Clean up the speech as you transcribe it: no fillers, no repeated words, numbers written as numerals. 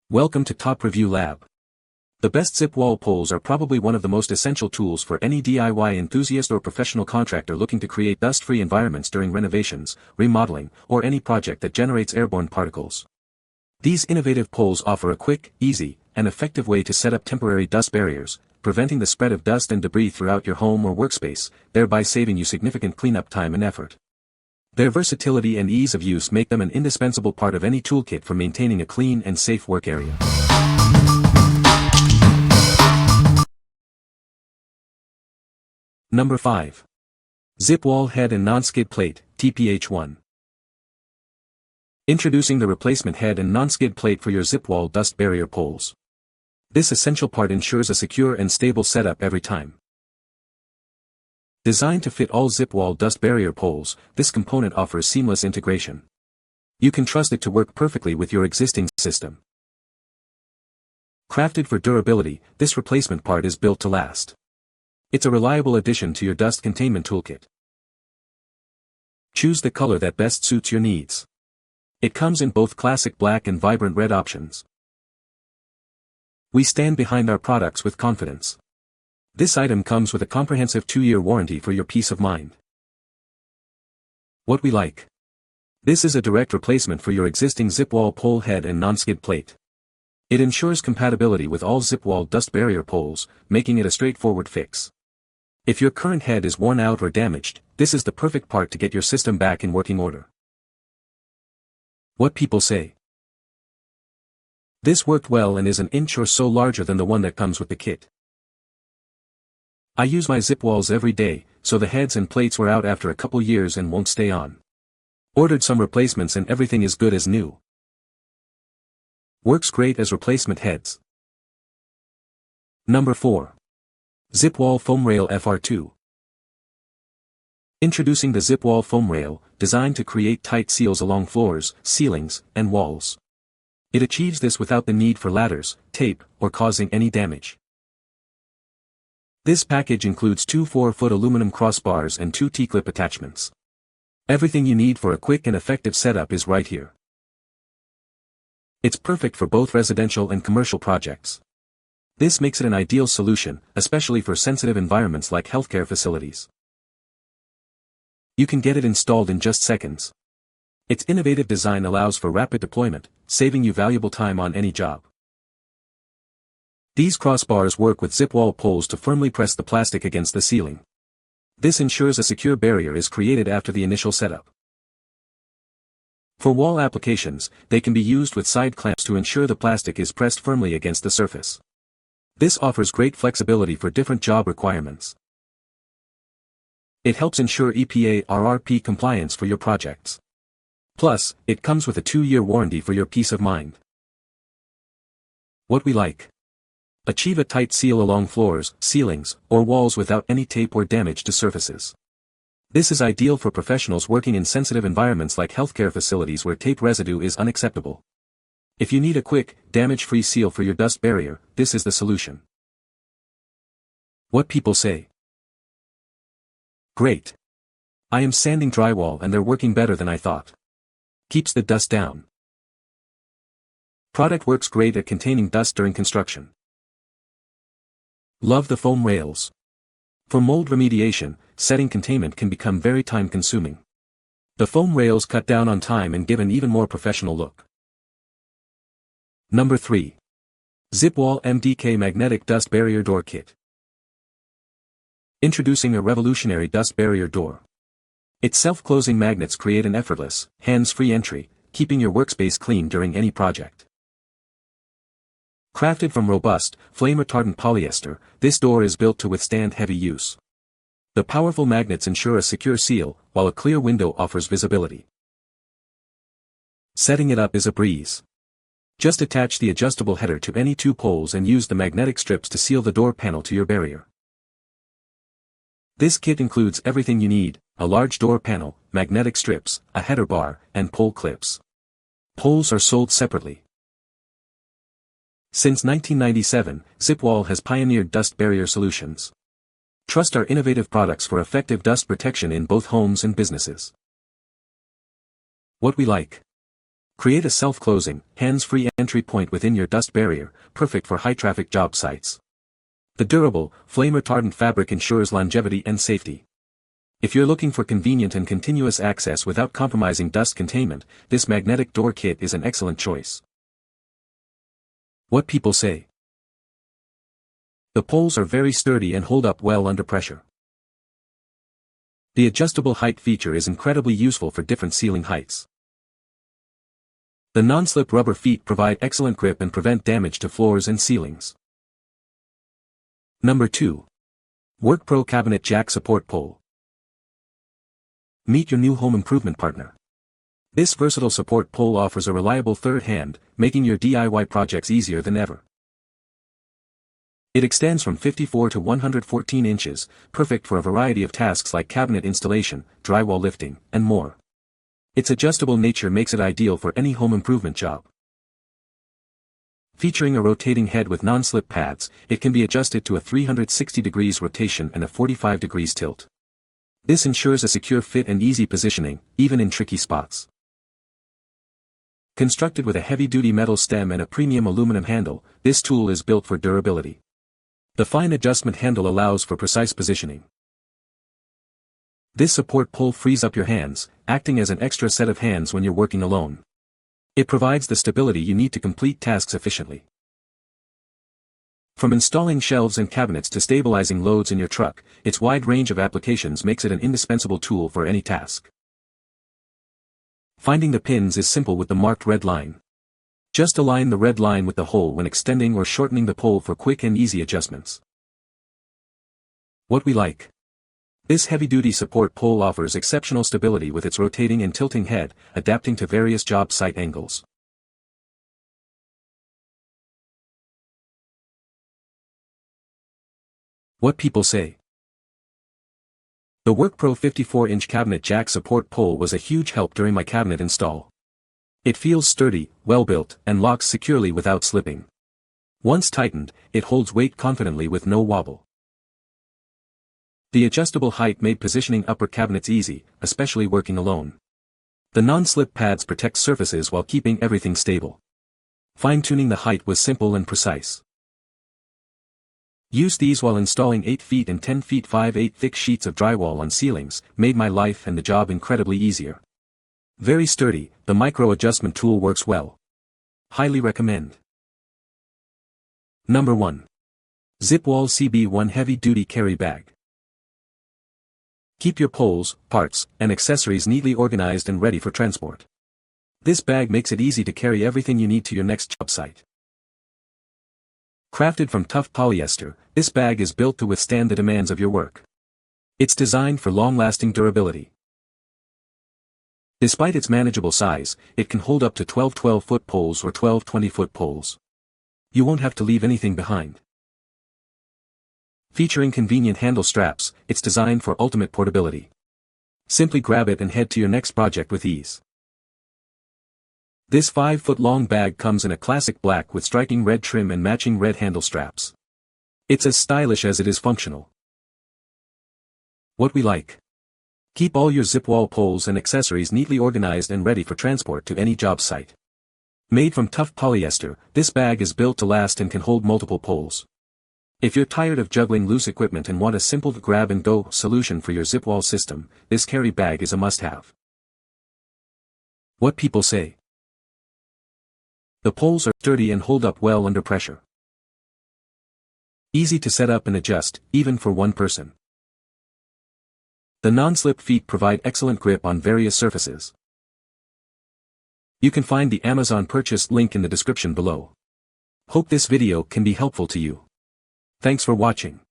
Welcome to Top Review Lab. The best Zipwall poles are probably one of the most essential tools for any DIY enthusiast or professional contractor looking to create dust-free environments during renovations, remodeling, or any project that generates airborne particles. These innovative poles offer a quick, easy, and effective way to set up temporary dust barriers, preventing the spread of dust and debris throughout your home or workspace, thereby saving you significant cleanup time and effort. Their versatility and ease of use make them an indispensable part of any toolkit for maintaining a clean and safe work area. Number 5. Zipwall Head and Non-Skid Plate, TPH1. Introducing the replacement head and non-skid plate for your Zipwall dust barrier poles. This essential part ensures a secure and stable setup every time. Designed to fit all Zipwall dust barrier poles, this component offers seamless integration. You can trust it to work perfectly with your existing system. Crafted for durability, this replacement part is built to last. It's a reliable addition to your dust containment toolkit. Choose the color that best suits your needs. It comes in both classic black and vibrant red options. We stand behind our products with confidence. This item comes with a comprehensive 2-year warranty for your peace of mind. What we like. This is a direct replacement for your existing Zipwall pole head and non-skid plate. It ensures compatibility with all Zipwall dust barrier poles, making it a straightforward fix. If your current head is worn out or damaged, this is the perfect part to get your system back in working order. What people say. This worked well and is an inch or so larger than the one that comes with the kit. I use my Zipwalls every day, so the heads and plates were out after a couple years and won't stay on. Ordered some replacements and everything is good as new. Works great as replacement heads. Number 4. ZipWall FoamRail FR2. Introducing the ZipWall FoamRail, designed to create tight seals along floors, ceilings, and walls. It achieves this without the need for ladders, tape, or causing any damage. This package includes 2 4-foot aluminum crossbars and 2 T-clip attachments. Everything you need for a quick and effective setup is right here. It's perfect for both residential and commercial projects. This makes it an ideal solution, especially for sensitive environments like healthcare facilities. You can get it installed in just seconds. Its innovative design allows for rapid deployment, saving you valuable time on any job. These crossbars work with Zipwall poles to firmly press the plastic against the ceiling. This ensures a secure barrier is created after the initial setup. For wall applications, they can be used with side clamps to ensure the plastic is pressed firmly against the surface. This offers great flexibility for different job requirements. It helps ensure EPA RRP compliance for your projects. Plus, it comes with a 2-year warranty for your peace of mind. What we like. Achieve a tight seal along floors, ceilings, or walls without any tape or damage to surfaces. This is ideal for professionals working in sensitive environments like healthcare facilities where tape residue is unacceptable. If you need a quick, damage-free seal for your dust barrier, this is the solution. What people say. Great. I am sanding drywall and they're working better than I thought. Keeps the dust down. Product works great at containing dust during construction. Love the foam rails. For mold remediation, setting containment can become very time-consuming. The foam rails cut down on time and give an even more professional look. Number 3. Zipwall MDK Magnetic Dust Barrier Door Kit. Introducing a revolutionary dust barrier door. Its self-closing magnets create an effortless, hands-free entry, keeping your workspace clean during any project. Crafted from robust, flame-retardant polyester, this door is built to withstand heavy use. The powerful magnets ensure a secure seal, while a clear window offers visibility. Setting it up is a breeze. Just attach the adjustable header to any 2 poles and use the magnetic strips to seal the door panel to your barrier. This kit includes everything you need: a large door panel, magnetic strips, a header bar, and pole clips. Poles are sold separately. Since 1997, Zipwall has pioneered dust barrier solutions. Trust our innovative products for effective dust protection in both homes and businesses. What we like. Create a self-closing, hands-free entry point within your dust barrier, perfect for high-traffic job sites. The durable, flame-retardant fabric ensures longevity and safety. If you're looking for convenient and continuous access without compromising dust containment, this magnetic door kit is an excellent choice. What people say. The poles are very sturdy and hold up well under pressure. The adjustable height feature is incredibly useful for different ceiling heights. The non-slip rubber feet provide excellent grip and prevent damage to floors and ceilings. Number 2. WORKPRO Cabinet Jack Support Pole. Meet your new home improvement partner. This versatile support pole offers a reliable third hand, making your DIY projects easier than ever. It extends from 54 to 114 inches, perfect for a variety of tasks like cabinet installation, drywall lifting, and more. Its adjustable nature makes it ideal for any home improvement job. Featuring a rotating head with non-slip pads, it can be adjusted to a 360 degrees rotation and a 45 degrees tilt. This ensures a secure fit and easy positioning, even in tricky spots. Constructed with a heavy-duty metal stem and a premium aluminum handle, this tool is built for durability. The fine adjustment handle allows for precise positioning. This support pole frees up your hands, acting as an extra set of hands when you're working alone. It provides the stability you need to complete tasks efficiently. From installing shelves and cabinets to stabilizing loads in your truck, its wide range of applications makes it an indispensable tool for any task. Finding the pins is simple with the marked red line. Just align the red line with the hole when extending or shortening the pole for quick and easy adjustments. What we like. This heavy-duty support pole offers exceptional stability with its rotating and tilting head, adapting to various job site angles. What people say. The WORKPRO 54-inch cabinet jack support pole was a huge help during my cabinet install. It feels sturdy, well-built, and locks securely without slipping. Once tightened, it holds weight confidently with no wobble. The adjustable height made positioning upper cabinets easy, especially working alone. The non-slip pads protect surfaces while keeping everything stable. Fine-tuning the height was simple and precise. Used these while installing 8 feet and 10 feet 5/8 thick sheets of drywall on ceilings, made my life and the job incredibly easier. Very sturdy, the micro adjustment tool works well. Highly recommend. Number 1. Zipwall CB1 Heavy Duty Carry Bag. Keep your poles, parts, and accessories neatly organized and ready for transport. This bag makes it easy to carry everything you need to your next job site. Crafted from tough polyester, this bag is built to withstand the demands of your work. It's designed for long-lasting durability. Despite its manageable size, it can hold up to 12 12-foot poles or 12 20-foot poles. You won't have to leave anything behind. Featuring convenient handle straps, it's designed for ultimate portability. Simply grab it and head to your next project with ease. This 5-foot-long bag comes in a classic black with striking red trim and matching red handle straps. It's as stylish as it is functional. What we like. Keep all your Zipwall poles and accessories neatly organized and ready for transport to any job site. Made from tough polyester, this bag is built to last and can hold multiple poles. If you're tired of juggling loose equipment and want a simple grab-and-go solution for your Zipwall system, this carry bag is a must-have. What people say. The poles are sturdy and hold up well under pressure. Easy to set up and adjust, even for one person. The non-slip feet provide excellent grip on various surfaces. You can find the Amazon purchase link in the description below. Hope this video can be helpful to you. Thanks for watching.